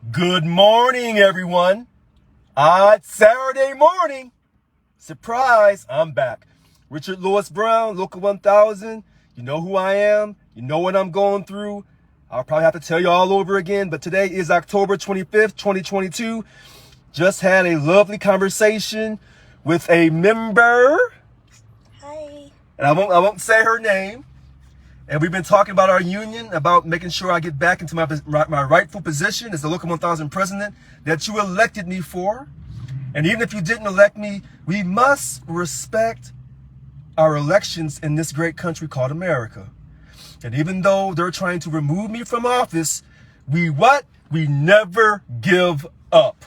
Good morning, everyone. It's Saturday morning. Surprise, I'm back. Richard Lewis Brown, Local 1000. You know who I am. You know what I'm going through. I'll probably have to tell you all over again, but today is October 25th, 2022. Just had a lovely conversation with a member. Hi. And I won't say her name. And we've been talking about our union, about making sure I get back into my rightful position as the Local 1000 president that you elected me for. And even if you didn't elect me, we must respect our elections in this great country called America. And even though they're trying to remove me from office, we never give up.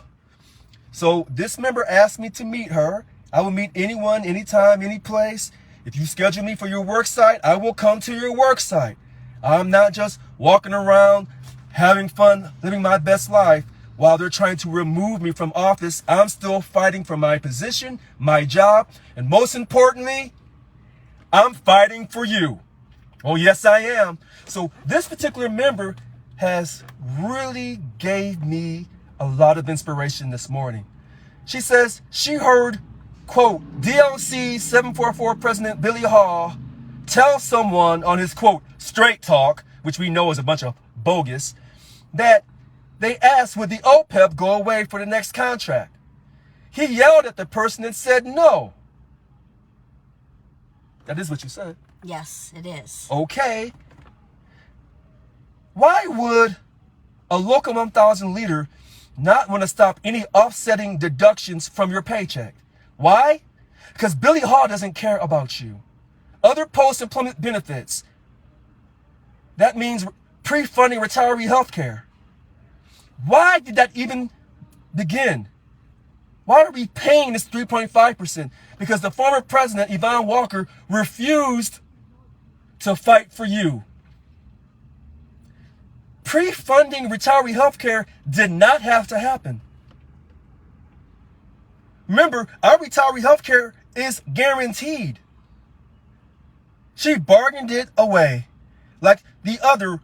So this member asked me to meet her. I will meet anyone, anytime, any place. If you schedule me for your work site, I will come to your work site. I'm not just walking around, having fun, living my best life while they're trying to remove me from office. I'm still fighting for my position, my job, and most importantly, I'm fighting for you. Oh, yes, I am. So this particular member has really gave me a lot of inspiration this morning. She says she heard, quote, DLC 744 President Billy Hall tell someone on his, quote, straight talk, which we know is a bunch of bogus, that they asked would the OPEB go away for the next contract. He yelled at the person and said no. That is what you said. Yes, it is. Okay. Why would a Local 1000 leader not want to stop any offsetting deductions from your paycheck? Why? Because Billy Hall doesn't care about you. Other post-employment benefits. That means pre-funding retiree health care. Why did that even begin? Why are we paying this 3.5%? Because the former president, Yvonne Walker, refused to fight for you. Pre-funding retiree health care did not have to happen. Remember, our retiree health care is guaranteed. She bargained it away like the other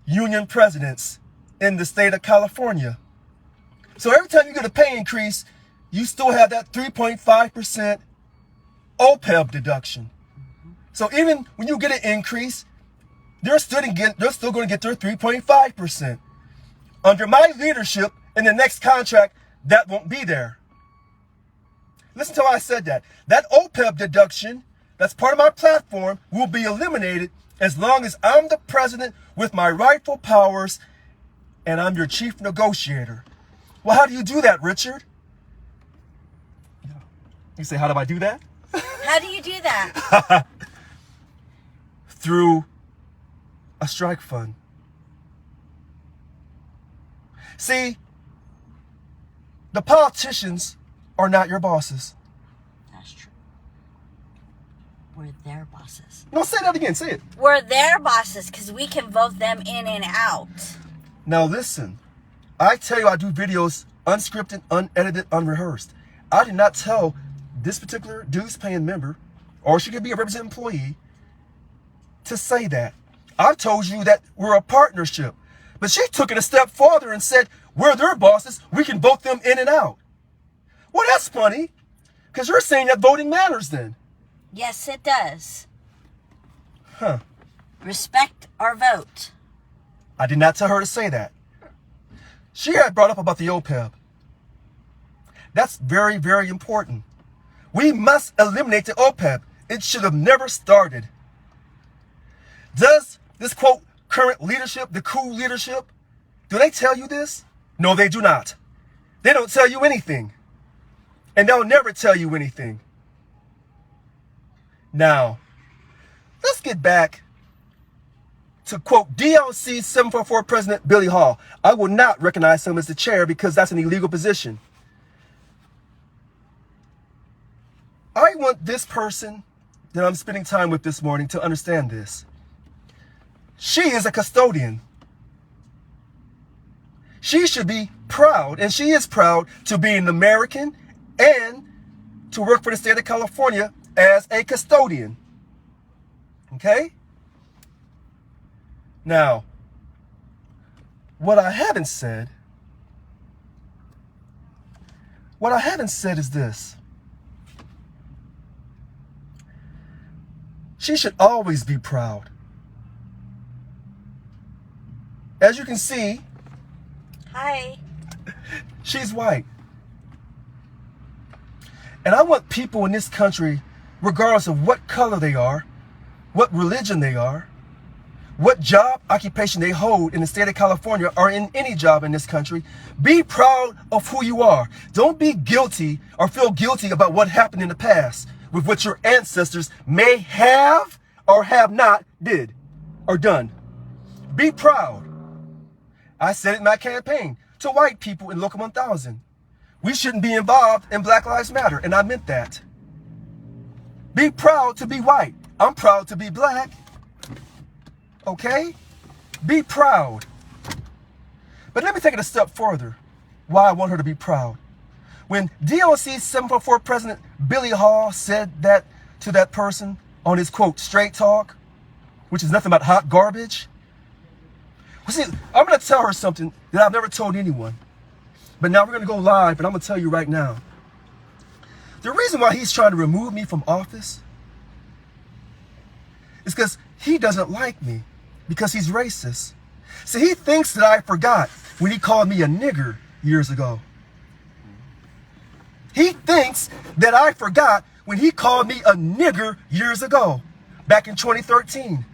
union presidents in the state of California. So every time you get a pay increase, you still have that 3.5% OPEB deduction. So even when you get an increase, they're still going to get their 3.5%. Under my leadership, in the next contract, that won't be there. Listen to how I said that. That OPEB deduction, that's part of my platform, will be eliminated as long as I'm the president with my rightful powers and I'm your chief negotiator. Well, how do you do that, Richard? You say, how do I do that? How do you do that? Through a strike fund. See, the politicians are not your bosses. That's true. We're their bosses. No, say that again. Say it. We're their bosses because we can vote them in and out. Now listen, I tell you I do videos unscripted, unedited, unrehearsed. I did not tell this particular dues paying member, or she could be a represented employee, to say that. I've told you that we're a partnership. But she took it a step farther and said, we're their bosses, we can vote them in and out. Well, that's funny, because you're saying that voting matters then. Yes, it does. Huh. Respect our vote. I did not tell her to say that. She had brought up about the OPEB. That's very, very important. We must eliminate the OPEB. It should have never started. Does this, quote, current leadership, the cool leadership, do they tell you this? No, they do not. They don't tell you anything. And they'll never tell you anything. Now, let's get back to, quote, DLC 744 President Billy Hall. I will not recognize him as the chair because that's an illegal position. I want this person that I'm spending time with this morning to understand this. She is a custodian. She should be proud, and she is proud to be an American and to work for the state of California as a custodian. Okay? Now, what I haven't said What I haven't said is this. She should always be proud. As you can see, Hi. she's white. And I want people in this country, regardless of what color they are, what religion they are, what job occupation they hold in the state of California or in any job in this country, be proud of who you are. Don't be guilty or feel guilty about what happened in the past with what your ancestors may have or have not did or done. Be proud. I said it in my campaign to white people in Local 1000. We shouldn't be involved in Black Lives Matter, and I meant that. Be proud to be white. I'm proud to be black. Okay? Be proud. But let me take it a step further. Why I want her to be proud. When DOC 744 President Billy Hall said that to that person on his quote, straight talk, which is nothing but hot garbage. Well, see, I'm going to tell her something that I've never told anyone. But now we're going to go live, and I'm going to tell you right now. The reason why he's trying to remove me from office is because he doesn't like me, because he's racist. See, he thinks that I forgot when he called me a nigger years ago. He thinks that I forgot when he called me a nigger years ago, back in 2013.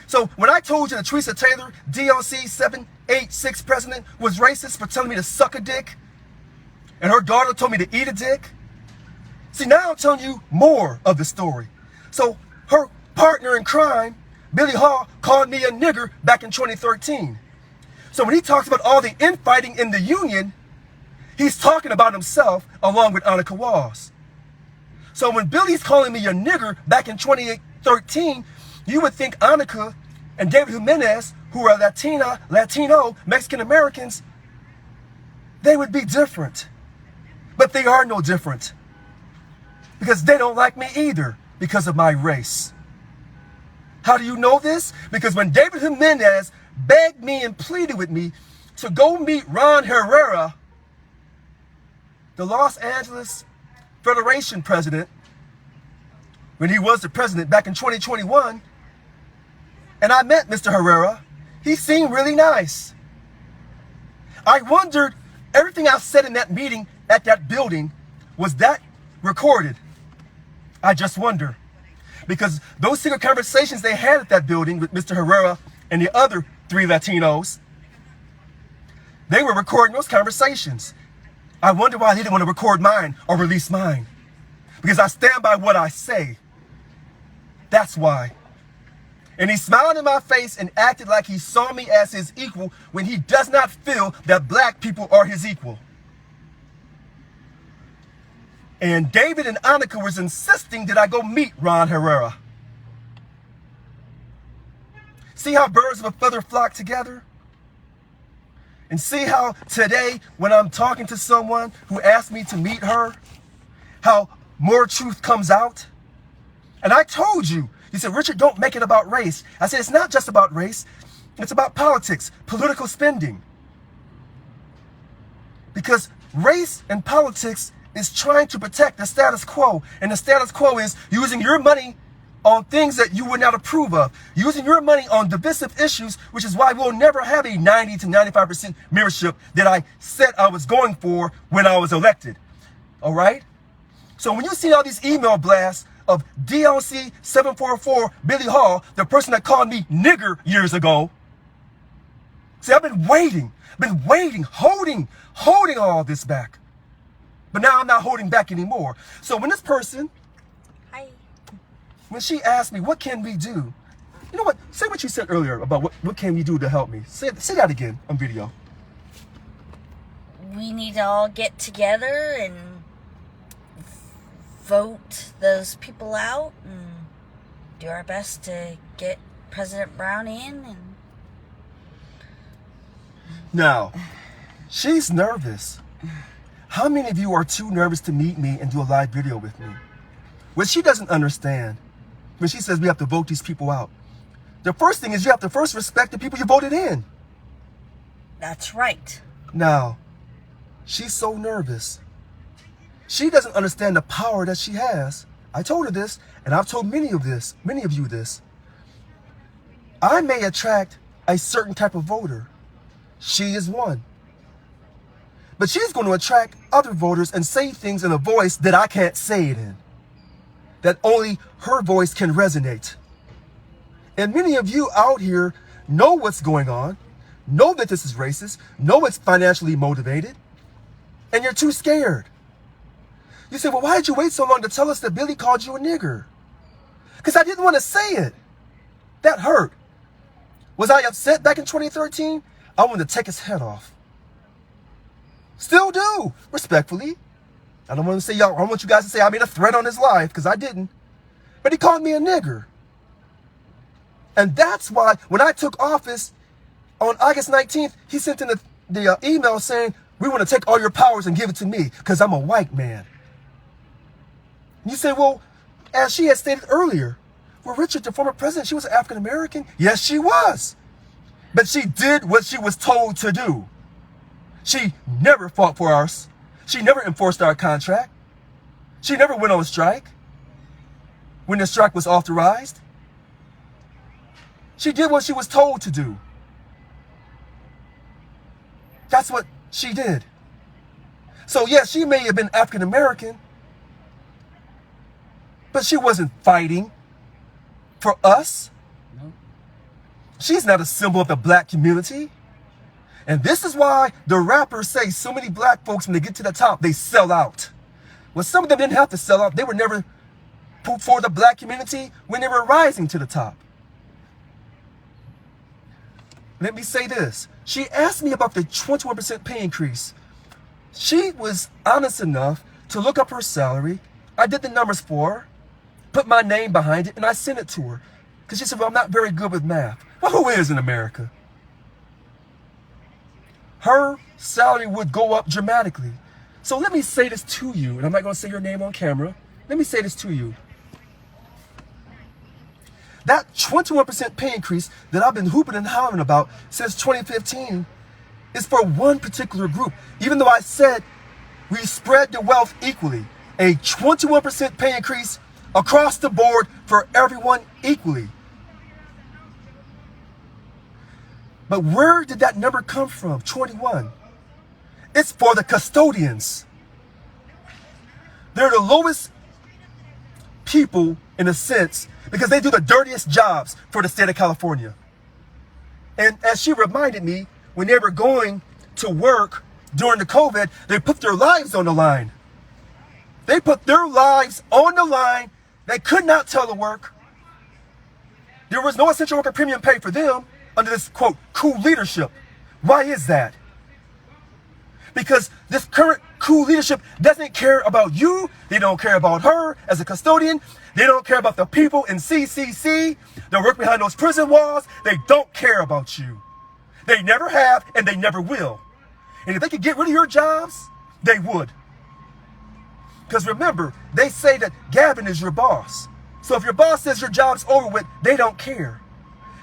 So when I told you that Teresa Taylor, DOC 786 president, was racist for telling me to suck a dick, and her daughter told me to eat a dick, see, now I'm telling you more of the story. So her partner in crime, Billy Hall, called me a nigger back in 2013. So when he talks about all the infighting in the union, he's talking about himself along with Annika Walls. So when Billy's calling me a nigger back in 2013, you would think Annika and David Jimenez, who are Latino, Mexican Americans, they would be different. But they are no different. Because they don't like me either because of my race. How do you know this? Because when David Jimenez begged me and pleaded with me to go meet Ron Herrera, the Los Angeles Federation president, when he was the president back in 2021, and I met Mr. Herrera, he seemed really nice. I wondered, everything I said in that meeting at that building, was that recorded? I just wonder. Because those secret conversations they had at that building with Mr. Herrera and the other 3 Latinos, they were recording those conversations. I wonder why they didn't want to record mine or release mine. Because I stand by what I say. That's why. And he smiled in my face and acted like he saw me as his equal when he does not feel that black people are his equal. And David and Annika was insisting that I go meet Ron Herrera. See how birds of a feather flock together? And see how today, when I'm talking to someone who asked me to meet her, how more truth comes out? And I told you, you said, Richard, don't make it about race. I said, it's not just about race. It's about politics, political spending. Because race and politics is trying to protect the status quo. And the status quo is using your money on things that you would not approve of. Using your money on divisive issues, which is why we'll never have a 90 to 95% membership that I said I was going for when I was elected. All right? So when you see all these email blasts of DOC 744 Billy Hall, the person that called me nigger years ago, see, I've been waiting, holding all this back. But now I'm not holding back anymore. So when this person, Hi. when she asked me, what can we do? You know what? Say what you said earlier about what can we do to help me. Say that again on video. We need to all get together and vote those people out and do our best to get President Brown in. And Now, she's nervous. How many of you are too nervous to meet me and do a live video with me? What she doesn't understand, when she says we have to vote these people out, the first thing is you have to first respect the people you voted in. that's right. Now, She's so nervous. She doesn't understand the power that she has. I told her this, and I've told many of you this. I may attract a certain type of voter. She is one. But she's going to attract other voters and say things in a voice that I can't say it in. That only her voice can resonate. And many of you out here know what's going on, know that this is racist, know it's financially motivated, and you're too scared. You say, well, why did you wait so long to tell us that Billy called you a nigger? Because I didn't want to say it. That hurt. Was I upset back in 2013? I wanted to take his head off. Still do, respectfully. I don't want to say y'all. I want you guys to say I made a threat on his life, because I didn't. But he called me a nigger. And that's why when I took office on August 19th, he sent in the email saying, we want to take all your powers and give it to me because I'm a white man. And you say, well, as she had stated earlier, well, Richard, the former president, she was African American. Yes, she was. But she did what she was told to do. She never fought for us. She never enforced our contract. She never went on strike when the strike was authorized. She did what she was told to do. That's what she did. So yes, she may have been African American, but she wasn't fighting for us. No. She's not a symbol of the black community. And this is why the rappers say so many black folks, when they get to the top, they sell out. Well, some of them didn't have to sell out. They were never for the black community when they were rising to the top. Let me say this. She asked me about the 21% pay increase. She was honest enough to look up her salary. I did the numbers for her, put my name behind it, and I sent it to her. Because she said, well, I'm not very good with math. Well, who is in America? Her salary would go up dramatically. So let me say this to you, and I'm not going to say your name on camera. Let me say this to you. That 21% pay increase that I've been hooping and hollering about since 2015 is for one particular group. Even though I said we spread the wealth equally, a 21% pay increase across the board for everyone equally. But where did that number come from, 21? It's for the custodians. They're the lowest people in a sense because they do the dirtiest jobs for the state of California. And as she reminded me, when they were going to work during the COVID, they put their lives on the line. They put their lives on the line. They could not telework. There was no essential worker premium pay for them under this, quote, cool leadership. Why is that? Because this current cool leadership doesn't care about you. They don't care about her as a custodian. They don't care about the people in CCC that work behind those prison walls. They don't care about you. They never have, and they never will. And if they could get rid of your jobs, they would. Because remember, they say that Gavin is your boss. So if your boss says your job's over with, they don't care.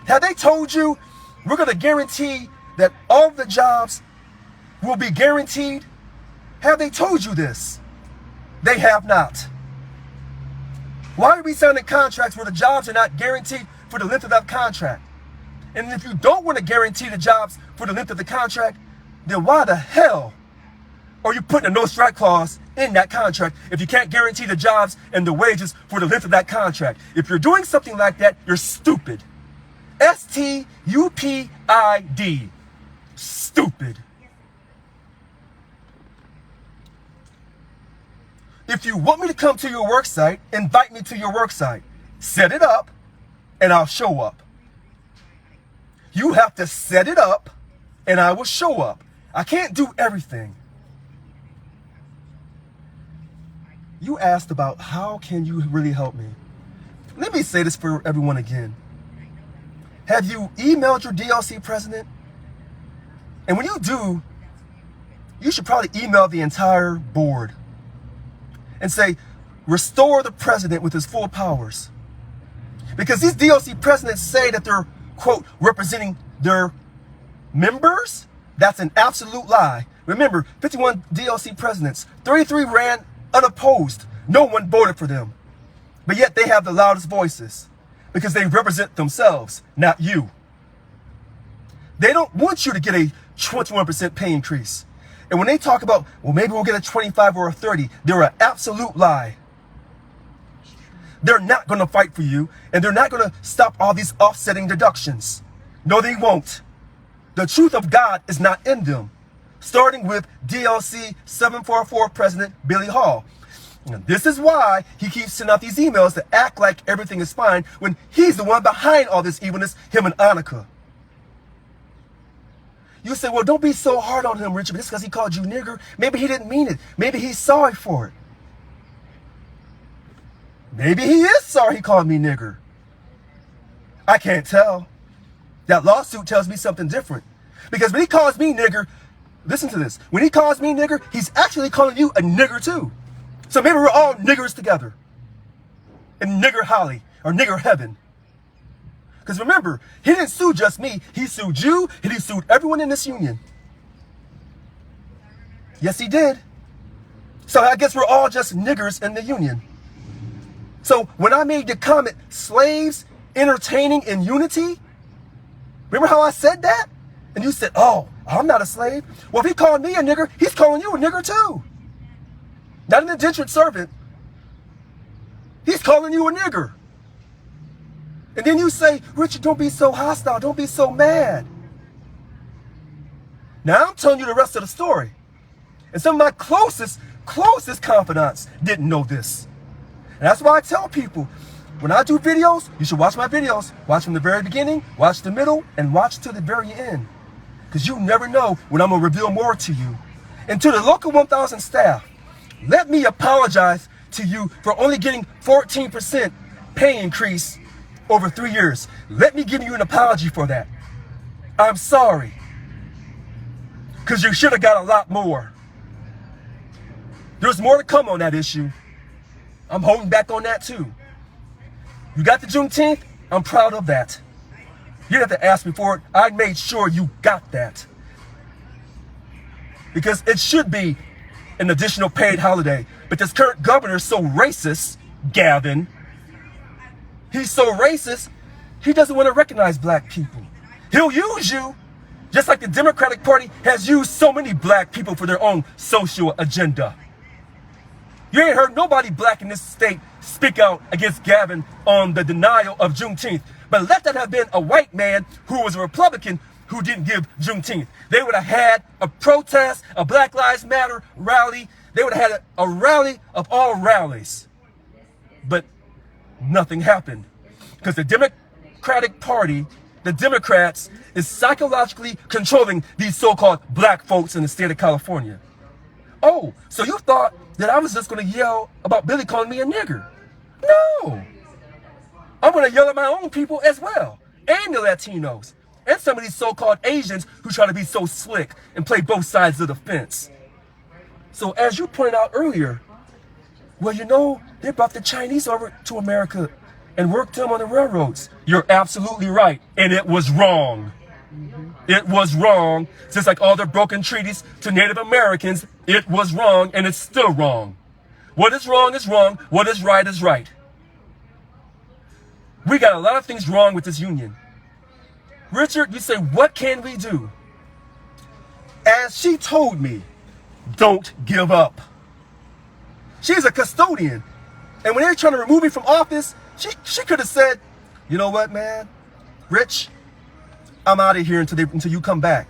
Have they told you we're going to guarantee that all the jobs will be guaranteed? Have they told you this? They have not. Why are we signing contracts where the jobs are not guaranteed for the length of that contract? And if you don't want to guarantee the jobs for the length of the contract, then why the hell are you putting a no strike clause in that contract if you can't guarantee the jobs and the wages for the length of that contract? If you're doing something like that, you're stupid. STUPID. Stupid. If you want me to come to your work site, invite me to your work site. Set it up, and I'll show up. You have to set it up, and I will show up. I can't do everything. You asked about how can you really help me. Let me say this for everyone again. Have you emailed your DLC president? And when you do, you should probably email the entire board and say, restore the president with his full powers. Because these DLC presidents say that they're, quote, representing their members. That's an absolute lie. Remember, 51 DLC presidents, 33 ran unopposed. No one voted for them. But yet they have the loudest voices because they represent themselves, not you. They don't want you to get a 21% pay increase. And when they talk about, well, maybe we'll get a 25 or a 30, they're an absolute lie. They're not going to fight for you, and they're not going to stop all these offsetting deductions. No, they won't. The truth of God is not in them. Starting with DLC 744 President Billy Hall. And this is why he keeps sending out these emails to act like everything is fine when he's the one behind all this evilness, him and Annika. You say, well, don't be so hard on him, Richard, just because he called you nigger. Maybe he didn't mean it. Maybe he's sorry for it. Maybe he is sorry he called me nigger. I can't tell. That lawsuit tells me something different. Because when he calls me nigger, listen to this. When he calls me nigger, he's actually calling you a nigger too. So maybe we're all niggers together. In nigger Holly or nigger heaven. Because remember, he didn't sue just me. He sued you and he sued everyone in this union. Yes, he did. So I guess we're all just niggers in the union. So when I made the comment, slaves entertaining in unity, remember how I said that? And you said, oh, I'm not a slave. Well, if he called me a nigger, he's calling you a nigger too. Not an indentured servant. He's calling you a nigger. And then you say, Richard, don't be so hostile. Don't be so mad. Now I'm telling you the rest of the story. And some of my closest confidants didn't know this. And that's why I tell people, when I do videos, you should watch my videos. Watch from the very beginning, watch the middle, and watch to the very end. Because you never know when I'm going to reveal more to you. And to the Local 1000 staff, let me apologize to you for only getting 14% pay increase over 3 years. Let me give you an apology for that. I'm sorry. Because you should have got a lot more. There's more to come on that issue. I'm holding back on that too. You got the Juneteenth? I'm proud of that. You didn't have to ask me for it. I made sure you got that. Because it should be an additional paid holiday. But this current governor is so racist, Gavin. He's so racist, he doesn't want to recognize black people. He'll use you, just like the Democratic Party has used so many black people for their own social agenda. You ain't heard nobody black in this state speak out against Gavin on the denial of Juneteenth. But let that have been a white man who was a Republican who didn't give Juneteenth. They would have had a protest, a Black Lives Matter rally. They would have had a rally of all rallies. But nothing happened. Because the Democratic Party, the Democrats, is psychologically controlling these so-called black folks in the state of California. Oh, so you thought that I was just going to yell about Billy calling me a nigger? No. I'm going to yell at my own people as well. And the Latinos. And some of these so-called Asians who try to be so slick and play both sides of the fence. So as you pointed out earlier, well, you know, they brought the Chinese over to America and worked them on the railroads. You're absolutely right. And it was wrong. It was wrong. Just like all the broken treaties to Native Americans, it was wrong and it's still wrong. What is wrong is wrong. What is right is right. We got a lot of things wrong with this union. Richard, you say, what can we do? As she told me, don't give up. She's a custodian. And when they were trying to remove me from office, she could have said, you know what, man? Rich, I'm out of here until you come back.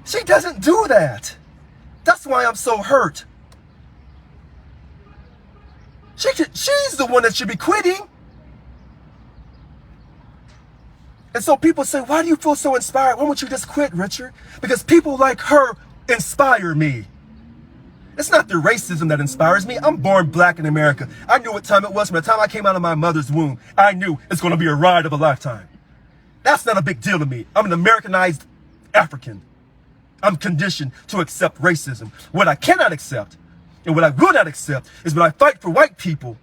She doesn't do that. That's why I'm so hurt. She's the one that should be quitting. And so people say, why do you feel so inspired? Why won't you just quit, Richard? Because people like her inspire me. It's not the racism that inspires me. I'm born black in America. I knew what time it was from the time I came out of my mother's womb. I knew it's going to be a ride of a lifetime. That's not a big deal to me. I'm an Americanized African. I'm conditioned to accept racism. What I cannot accept and what I will not accept is when I fight for white people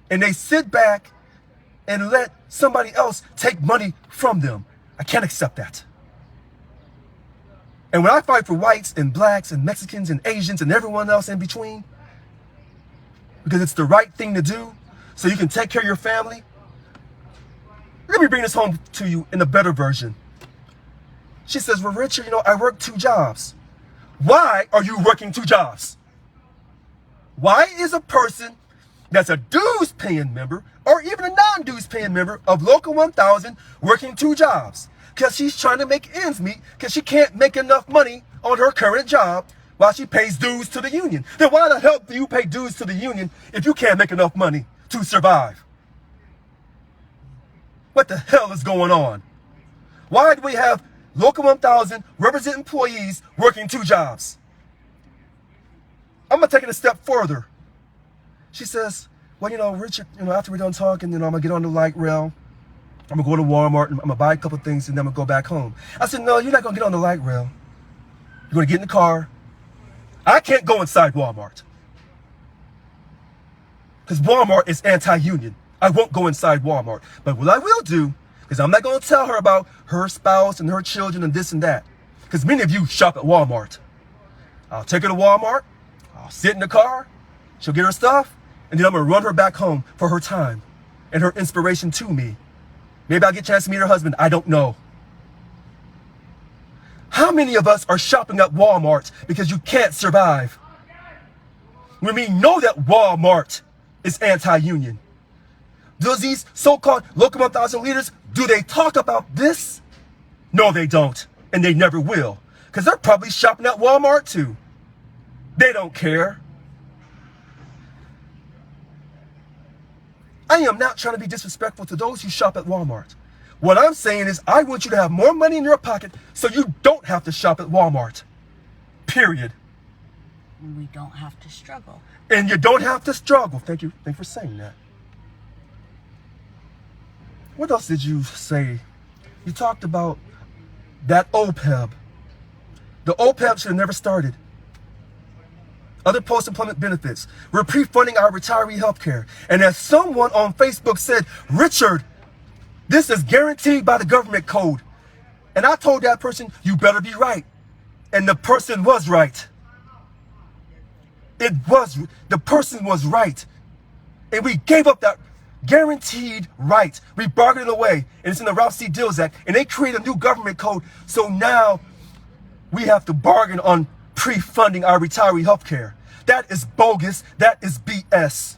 and they sit back and let somebody else take money from them. I can't accept that. And when I fight for whites and blacks and Mexicans and Asians and everyone else in between, because it's the right thing to do, so you can take care of your family, let me bring this home to you in a better version. She says, well, Richard, I work 2 jobs. Why are you working 2 jobs? Why is a person that's a dues paying member or even a non-dues paying member of Local 1000 working 2 jobs? Because she's trying to make ends meet because she can't make enough money on her current job while she pays dues to the union. Then why the hell do you pay dues to the union if you can't make enough money to survive? What the hell is going on? Why do we have Local 1000 represent employees working 2 jobs? I'm going to take it a step further. She says, well, Richard, after we're done talking, I'm going to get on the light rail. I'm going to go to Walmart and I'm going to buy a couple things and then I'm going to go back home. I said, no, you're not going to get on the light rail. You're going to get in the car. I can't go inside Walmart. Because Walmart is anti-union. I won't go inside Walmart. But what I will do, because I'm not going to tell her about her spouse and her children and this and that. Because many of you shop at Walmart. I'll take her to Walmart. I'll sit in the car. She'll get her stuff. And then I'm going to run her back home for her time and her inspiration to me. Maybe I'll get a chance to meet her husband. I don't know. How many of us are shopping at Walmart because you can't survive? When we know that Walmart is anti-union. Does these so-called Local 1000 leaders, do they talk about this? No, they don't. And they never will. Because they're probably shopping at Walmart too. They don't care. I am not trying to be disrespectful to those who shop at Walmart. What I'm saying is I want you to have more money in your pocket so you don't have to shop at Walmart. Period. And we don't have to struggle. And you don't have to struggle. Thank you. Thank you for saying that. What else did you say? You talked about that OPEB. The OPEB should have never started. Other post-employment benefits. We're pre-funding our retiree health care. And as someone on Facebook said, Richard, this is guaranteed by the government code. And I told that person, you better be right. And the person was right. The person was right. And we gave up that guaranteed right. We bargained it away. And it's in the Ralph C. Dills Act. And they created a new government code. So now we have to bargain on pre-funding our retiree health care. That is bogus. That is BS.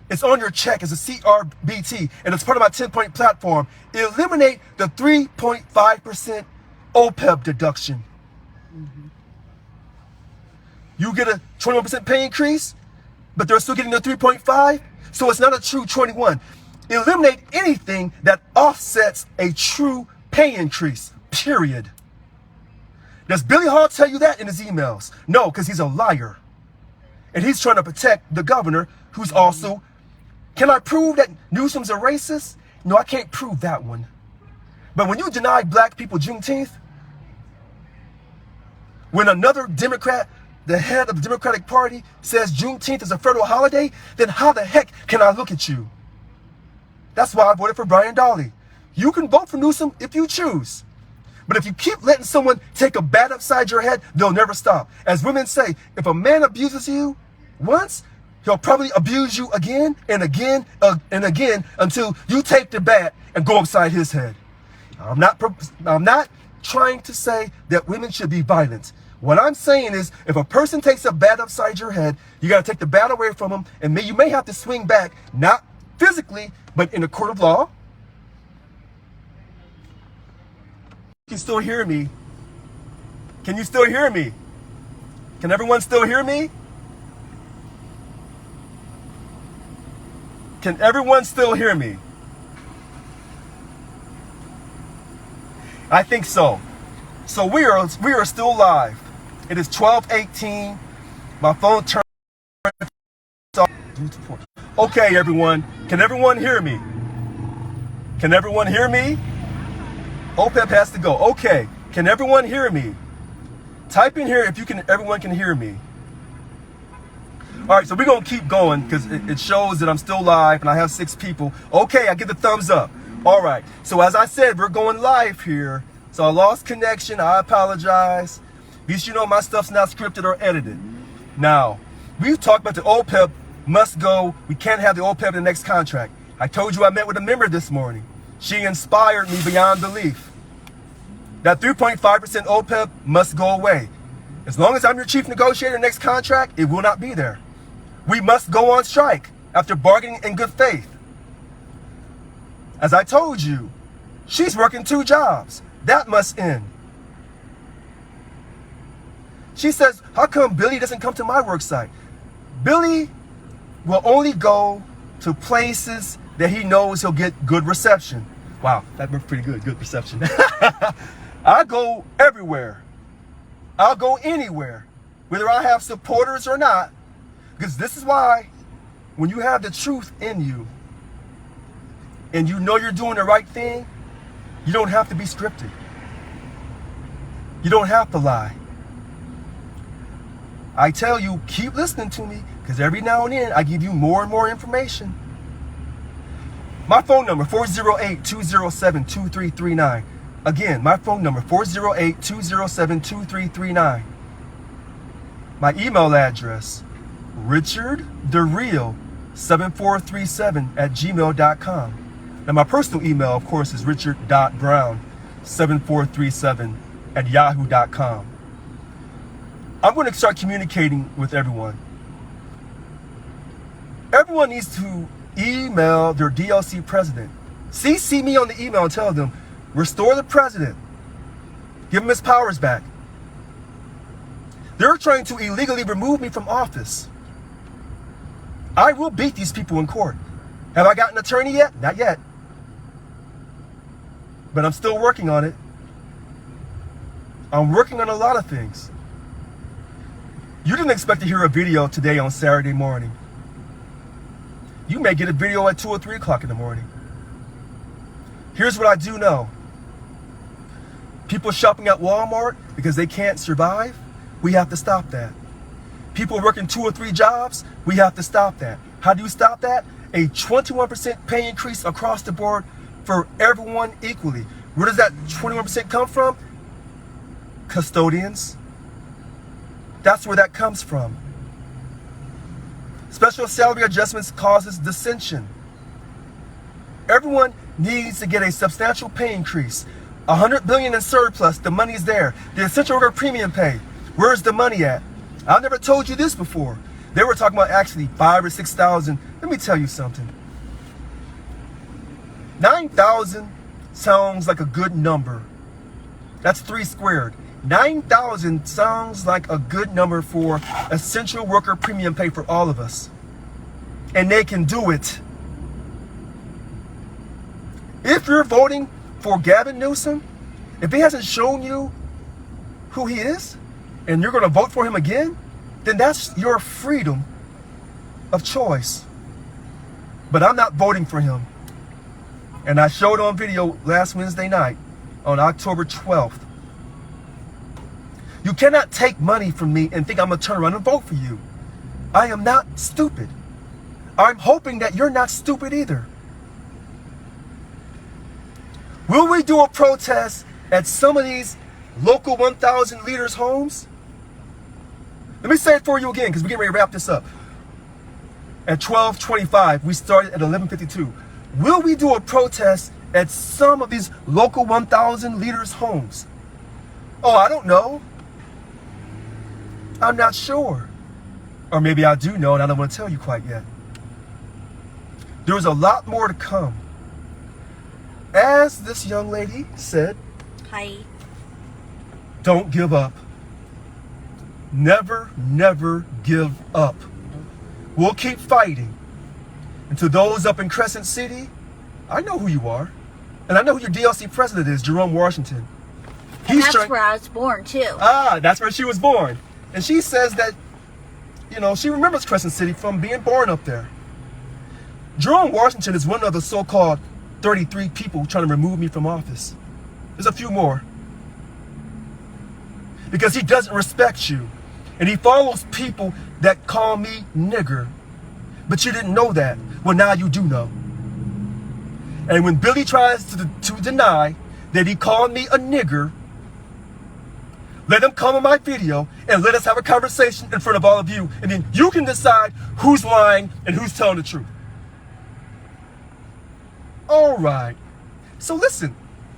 It's on your check as a CRBT, and it's part of my 10-point platform. Eliminate the 3.5% OPEB deduction. Mm-hmm. You get a 21% pay increase, but they're still getting the 3.5, so it's not a true 21. Eliminate anything that offsets a true pay increase, period. Does Billy Hall tell you that in his emails? No, because he's a liar. And he's trying to protect the governor, who's also... Can I prove that Newsom's a racist? No, I can't prove that one. But when you deny black people Juneteenth, when another Democrat, the head of the Democratic Party, says Juneteenth is a federal holiday, then how the heck can I look at you? That's why I voted for Brian Dahle. You can vote for Newsom if you choose. But if you keep letting someone take a bat upside your head, they'll never stop. As women say, if a man abuses you once, he'll probably abuse you again and again and again until you take the bat and go upside his head. I'm not trying to say that women should be violent. What I'm saying is, if a person takes a bat upside your head, you got to take the bat away from them, and you may have to swing back, not physically, but in a court of law. You can still hear me? Can you still hear me? Can everyone still hear me? Can everyone still hear me? I think so. So we are still live. It is 12:18. My phone turned off. Okay, everyone. Can everyone hear me? Can everyone hear me? OPEB has to go. Okay. Can everyone hear me? Type in here if you can. Everyone can hear me. All right, so we're going to keep going because it shows that I'm still live and I have 6 people. Okay, I get the thumbs up. All right, so as I said, we're going live here So I lost connection. I apologize. At least you know my stuff's not scripted or edited. Now, we've talked about the OPEB must go. We can't have the OPEB in the next contract. I told you I met with a member this morning. She inspired me beyond belief. That 3.5% OPEB must go away. As long as I'm your chief negotiator next contract, it will not be there. We must go on strike after bargaining in good faith. As I told you, she's working 2 jobs. That must end. She says, how come Billy doesn't come to my work site? Billy will only go to places that he knows he'll get good reception. Wow, that worked pretty good, good reception. I go everywhere. I'll go anywhere, whether I have supporters or not, because this is why when you have the truth in you and you know you're doing the right thing, you don't have to be scripted. You don't have to lie. I tell you, keep listening to me, because every now and then I give you more and more information. My phone number, 408-207-2339. Again, my phone number, 408-207-2339. My email address, richardthereal7437@gmail.com. Now my personal email, of course, is richard.brown7437@yahoo.com. I'm going to start communicating with everyone. Everyone needs to email their DLC president. CC me on the email and tell them, restore the president. Give him his powers back. They're trying to illegally remove me from office. I will beat these people in court. Have I got an attorney yet? Not yet. But I'm still working on it. I'm working on a lot of things. You didn't expect to hear a video today on Saturday morning. You may get a video at 2 or 3 o'clock in the morning. Here's what I do know. People shopping at Walmart because they can't survive, we have to stop that. People working 2 or 3 jobs, we have to stop that. How do you stop that? A 21% pay increase across the board for everyone equally. Where does that 21% come from? Custodians. That's where that comes from. Special salary adjustments causes dissension. Everyone needs to get a substantial pay increase. $100 billion in surplus, the money's there. The essential worker premium pay, where's the money at? I've never told you this before. They were talking about actually 5,000 or 6,000. Let me tell you something. 9,000 sounds like a good number. That's 3 squared. 9,000 sounds like a good number for essential worker premium pay for all of us. And they can do it. If you're voting for Gavin Newsom, if he hasn't shown you who he is, and you're going to vote for him again, then that's your freedom of choice. But I'm not voting for him. And I showed on video last Wednesday night on October 12th. You cannot take money from me and think I'm going to turn around and vote for you. I am not stupid. I'm hoping that you're not stupid either. Will we do a protest at some of these local 1,000 leaders' homes? Let me say it for you again, because we're getting ready to wrap this up. At 12:25, we started at 11:52. Will we do a protest at some of these local 1,000 leaders' homes? Oh, I don't know. I'm not sure. Or maybe I do know and I don't want to tell you quite yet. There's a lot more to come. As this young lady said, Hi. don't give up. Never, never give up. We'll keep fighting. And to those up in Crescent City, I know who you are. And I know who your DLC president is, Jerome Washington. And that's where I was born, too. Ah, that's where she was born. And she says that, you know, she remembers Crescent City from being born up there. Jerome Washington is one of the so-called 33 people trying to remove me from office. There's a few more. Because he doesn't respect you. And he follows people that call me nigger. But you didn't know that. Well, now you do know. And when Billy tries to deny that he called me a nigger, let him come on my video and let us have a conversation in front of all of you. And then you can decide who's lying and who's telling the truth. All right. So listen,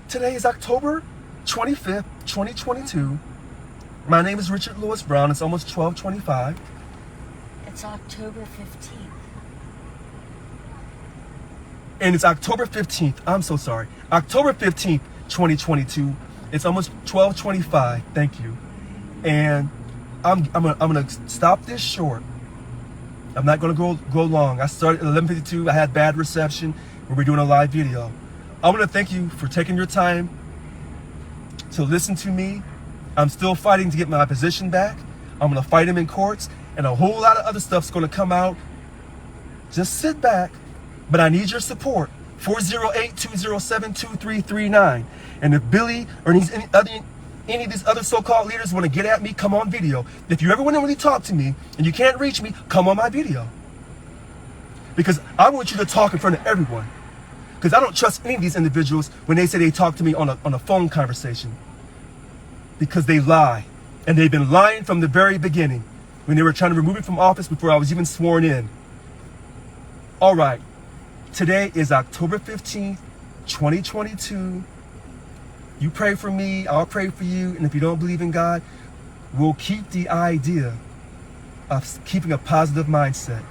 today is October 25th, 2022. My name is Richard Lewis Brown. It's almost 12:25. It's October 15th. And it's October 15th. I'm so sorry. October 15th, 2022. It's almost 12:25. Thank you. And I'm gonna stop this short. I'm not gonna go long. I started at 11:52. I had bad reception. We were doing a live video. I want to thank you for taking your time to listen to me. I'm still fighting to get my position back. I'm gonna fight him in courts, and a whole lot of other stuff's gonna come out. Just sit back. But I need your support. 408-207-2339. And if Billy or any of these other so-called leaders want to get at me, come on video. If you ever want to really talk to me and you can't reach me, come on my video. Because I want you to talk in front of everyone. Because I don't trust any of these individuals when they say they talk to me on a phone conversation. Because they lie. And they've been lying from the very beginning. When they were trying to remove me from office before I was even sworn in. All right. Today is October 15th, 2022. You pray for me, I'll pray for you. And if you don't believe in God, we'll keep the idea of keeping a positive mindset.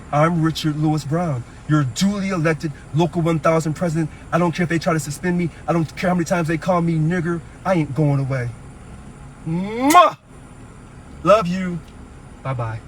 I'm Richard Lewis Brown, your duly elected Local 1000 president. I don't care if they try to suspend me. I don't care how many times they call me nigger. I ain't going away. Mwah! Love you. Bye-bye.